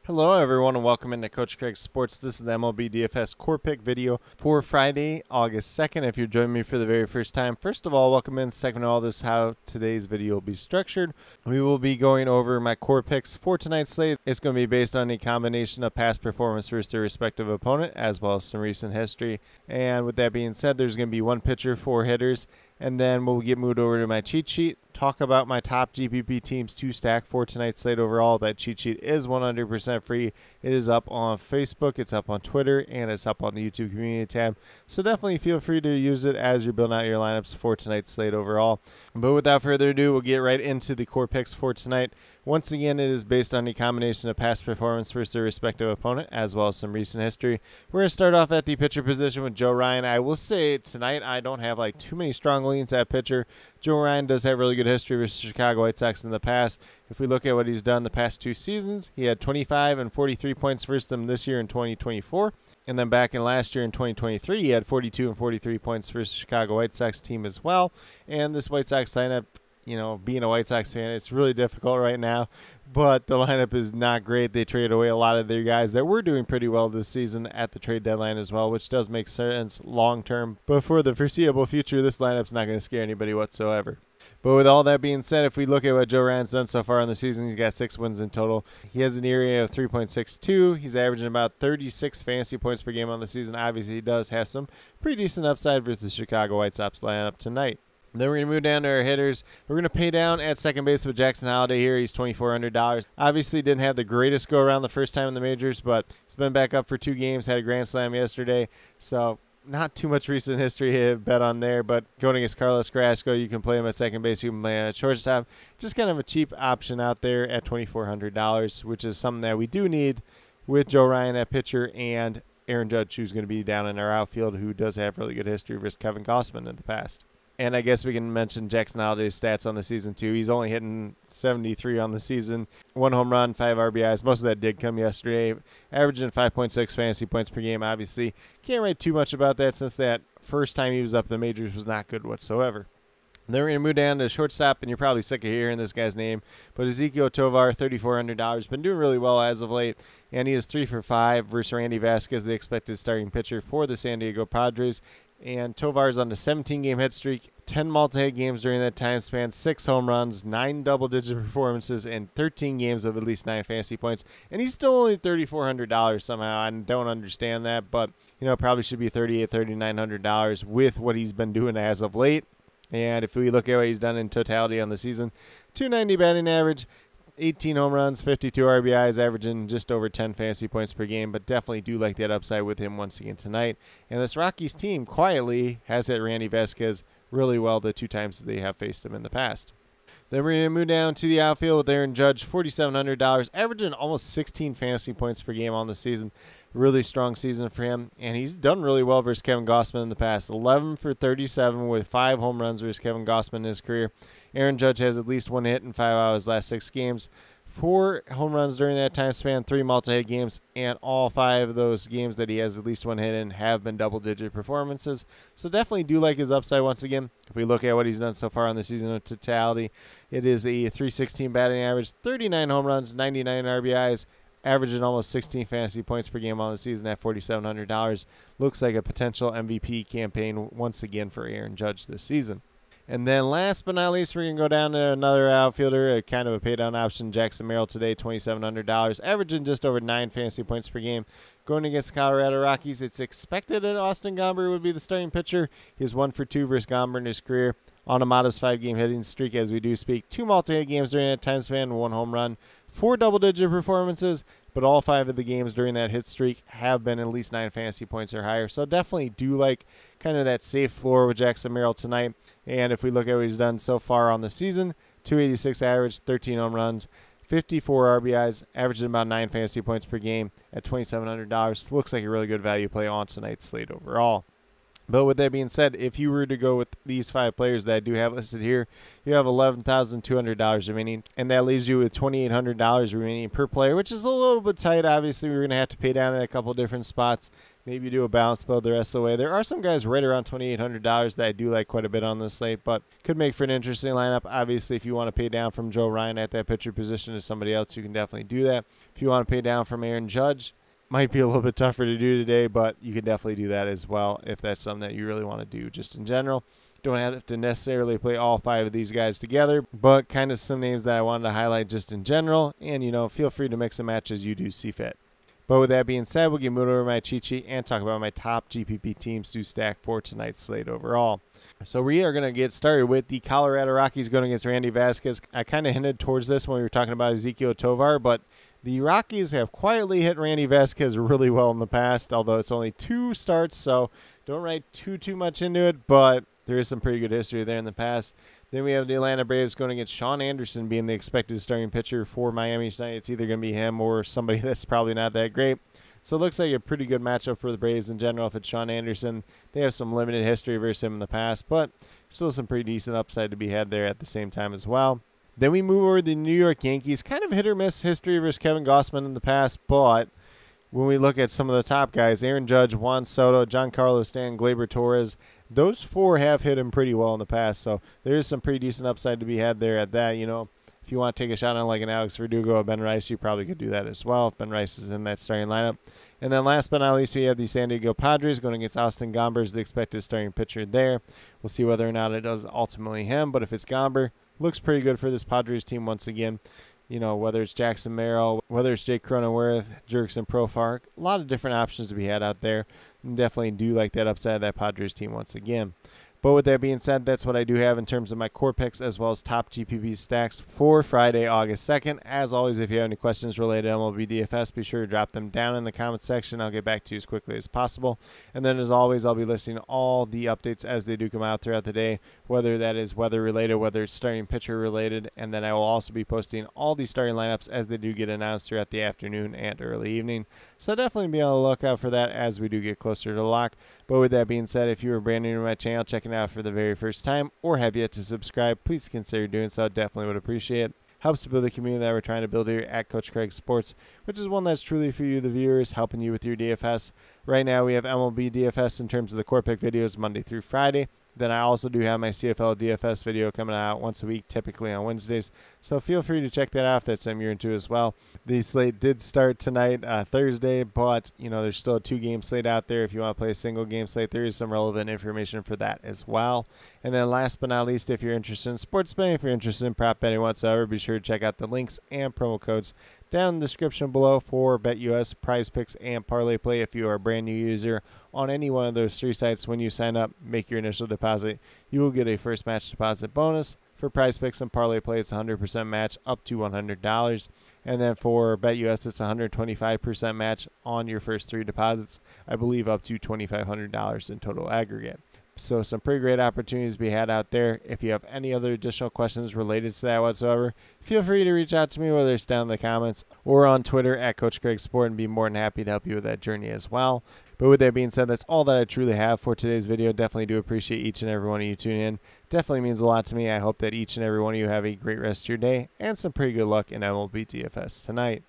Hello everyone and welcome into Coach Craig's Sports. This is the MLB DFS Core Pick video for Friday, August 2nd. If you're joining me for the very first time, first of all, welcome in. Second of all, this is how today's video will be structured. We will be going over my core picks for tonight's slate. It's going to be based on a combination of past performance versus their respective opponent, as well as some recent history. And with that being said, there's going to be one pitcher, 4 hitters, and then we'll get moved over to my cheat sheet, talk about my top GPP teams to stack for tonight's slate overall. That cheat sheet is 100% free. It is up on Facebook, it's up on Twitter, and it's up on the YouTube community tab. So definitely feel free to use it as you're building out your lineups for tonight's slate overall. But without further ado, we'll get right into the core picks for tonight. Once again, it is based on a combination of past performance versus their respective opponent, as well as some recent history. We're going to start off at the pitcher position with Joe Ryan. I will say tonight I don't have too many strong leans at pitcher. Joe Ryan does have really good history with Chicago White Sox in the past. If we look at what he's done the past 2 seasons, he had 25 and 43 points versus them this year in 2024. And then back in last year in 2023, he had 42 and 43 points versus Chicago White Sox team as well. And this White Sox lineup, being a White Sox fan, it's really difficult right now, but the lineup is not great. They traded away a lot of their guys that were doing pretty well this season at the trade deadline as well, which does make sense long term. But for the foreseeable future, this lineup's not going to scare anybody whatsoever. But with all that being said, if we look at what Joe Ryan's done so far in the season, he's got 6 wins in total. He has an ERA of 3.62. He's averaging about 36 fantasy points per game on the season. Obviously, he does have some pretty decent upside versus the Chicago White Sox lineup tonight. Then we're going to move down to our hitters. We're going to pay down at second base with Jackson Holliday here. He's $2,400. Obviously didn't have the greatest go-around the first time in the majors, but he's been back up for 2 games, had a grand slam yesterday. So not too much recent history to bet on there, but going against Carlos Carrasco, you can play him at second base, you can play him at shortstop. Just kind of a cheap option out there at $2,400, which is something that we do need with Joe Ryan at pitcher and Aaron Judge, who's going to be down in our outfield, who does have really good history versus Kevin Gausman in the past. And I guess we can mention Jackson Holliday's stats on the season, too. He's only hitting 73 on the season. 1 home run, 5 RBIs. Most of that did come yesterday. Averaging 5.6 fantasy points per game, obviously. Can't write too much about that since that first time he was up in the majors was not good whatsoever. Then we're going to move down to shortstop, and you're probably sick of hearing this guy's name. But Ezequiel Tovar, $3,400, been doing really well as of late. And he is 3 for 5 versus Randy Vasquez, the expected starting pitcher for the San Diego Padres. And Tovar's on the 17-game hit streak, 10 multi-hit games during that time span, 6 home runs, 9 double-digit performances, and 13 games of at least 9 fantasy points. And he's still only $3,400 somehow. I don't understand that, but probably should be $3,800, $3,900 with what he's been doing as of late. And if we look at what he's done in totality on the season, .290 batting average, 18 home runs, 52 RBIs, averaging just over 10 fantasy points per game, but definitely do like that upside with him once again tonight. And this Rockies team quietly has hit Randy Vasquez really well the 2 times they have faced him in the past. Then we're going to move down to the outfield with Aaron Judge, $4,700, averaging almost 16 fantasy points per game on the season. Really strong season for him, and he's done really well versus Kevin Gausman in the past. 11 for 37 with 5 home runs versus Kevin Gausman in his career. Aaron Judge has at least 1 hit in 5 out of his last 6 games. 4 home runs during that time span, 3 multi-hit games, and all 5 of those games that he has at least 1 hit in have been double-digit performances. So definitely do like his upside once again. If we look at what he's done so far on the season in totality, it is a .316 batting average, 39 home runs, 99 RBIs, averaging almost 16 fantasy points per game on the season at $4,700. Looks like a potential MVP campaign once again for Aaron Judge this season. And then last but not least, we're going to go down to another outfielder, a kind of a pay-down option, Jackson Merrill today, $2,700, averaging just over 9 fantasy points per game. Going against the Colorado Rockies, it's expected that Austin Gomber would be the starting pitcher. He's 1 for 2 versus Gomber in his career on a modest 5-game hitting streak as we do speak. 2 multi-hit games during that time span, 1 home run, 4 double-digit performances, but all 5 of the games during that hit streak have been at least 9 fantasy points or higher. So definitely do like kind of that safe floor with Jackson Merrill tonight. And if we look at what he's done so far on the season, .286 average, 13 home runs, 54 RBIs, averaging about 9 fantasy points per game at $2,700. Looks like a really good value play on tonight's slate overall. But with that being said, if you were to go with these 5 players that I do have listed here, you have $11,200 remaining, and that leaves you with $2,800 remaining per player, which is a little bit tight. Obviously, we're going to have to pay down at a couple different spots. Maybe do a balance build the rest of the way. There are some guys right around $2,800 that I do like quite a bit on this slate, but could make for an interesting lineup. Obviously, if you want to pay down from Joe Ryan at that pitcher position to somebody else, you can definitely do that. If you want to pay down from Aaron Judge, might be a little bit tougher to do today, but you can definitely do that as well if that's something that you really want to do. Just in general, don't have to necessarily play all 5 of these guys together, but kind of some names that I wanted to highlight just in general, and feel free to mix and match as you do see fit. But with that being said, we'll get moved over to my cheat sheet and talk about my top GPP teams to stack for tonight's slate overall. So we are going to get started with the Colorado Rockies going against Randy Vasquez. I kind of hinted towards this when we were talking about Ezequiel Tovar, but the Rockies have quietly hit Randy Vasquez really well in the past, although it's only 2 starts, so don't write too much into it, but there is some pretty good history there in the past. Then we have the Atlanta Braves going against Sean Anderson being the expected starting pitcher for Miami tonight. It's either going to be him or somebody that's probably not that great. So it looks like a pretty good matchup for the Braves in general if it's Sean Anderson. They have some limited history versus him in the past, but still some pretty decent upside to be had there at the same time as well. Then we move over to the New York Yankees. Kind of hit or miss history versus Kevin Gausman in the past, but when we look at some of the top guys, Aaron Judge, Juan Soto, Giancarlo Stanton, Gleyber Torres, those 4 have hit him pretty well in the past, so there is some pretty decent upside to be had there at that. If you want to take a shot on like an Alex Verdugo or Ben Rice, you probably could do that as well if Ben Rice is in that starting lineup. And then last but not least, we have the San Diego Padres going against Austin Gomber as the expected starting pitcher there. We'll see whether or not it does ultimately him, but if it's Gomber, looks pretty good for this Padres team once again. Whether it's Jackson Merrill, whether it's Jake Cronenworth, Jurickson Profar, a lot of different options to be had out there. And definitely do like that upside of that Padres team once again. But with that being said, that's what I do have in terms of my core picks as well as top GPP stacks for Friday, August 2nd. As always, if you have any questions related to MLB DFS, be sure to drop them down in the comments section. I'll get back to you as quickly as possible. And then as always, I'll be listing all the updates as they do come out throughout the day, whether that is weather related, whether it's starting pitcher related. And then I will also be posting all the starting lineups as they do get announced throughout the afternoon and early evening. So definitely be on the lookout for that as we do get closer to lock. But with that being said, if you are brand new to my channel, checking out for the very first time or have yet to subscribe, please consider doing so. Definitely would appreciate it. Helps to build the community that we're trying to build here at Coach Craig Sports, which is one that's truly for you, the viewers, helping you with your DFS. Right now we have MLB DFS in terms of the core pick videos Monday through Friday. Then I also do have my CFL DFS video coming out once a week, typically on Wednesdays. So feel free to check that out if that's something you're into as well. The slate did start tonight, Thursday, but there's still a 2-game slate out there. If you want to play a single game slate, there is some relevant information for that as well. And then last but not least, if you're interested in sports betting, if you're interested in prop betting whatsoever, be sure to check out the links and promo codes down in the description below for BetUS, Prize Picks, and Parlay Play. If you are a brand new user on any one of those 3 sites, when you sign up, make your initial deposit, you will get a first match deposit bonus. For Prize Picks and Parlay Play, it's 100% match up to $100. And then for BetUS, it's 125% match on your first 3 deposits, I believe up to $2,500 in total aggregate. So some pretty great opportunities to be had out there. If you have any other additional questions related to that whatsoever, feel free to reach out to me, whether it's down in the comments or on Twitter at Coach Craig Sport, and be more than happy to help you with that journey as well. But with that being said, that's all that I truly have for today's video. Definitely do appreciate each and every one of you tuning in. Definitely means a lot to me. I hope that each and every one of you have a great rest of your day and some pretty good luck in MLB DFS tonight.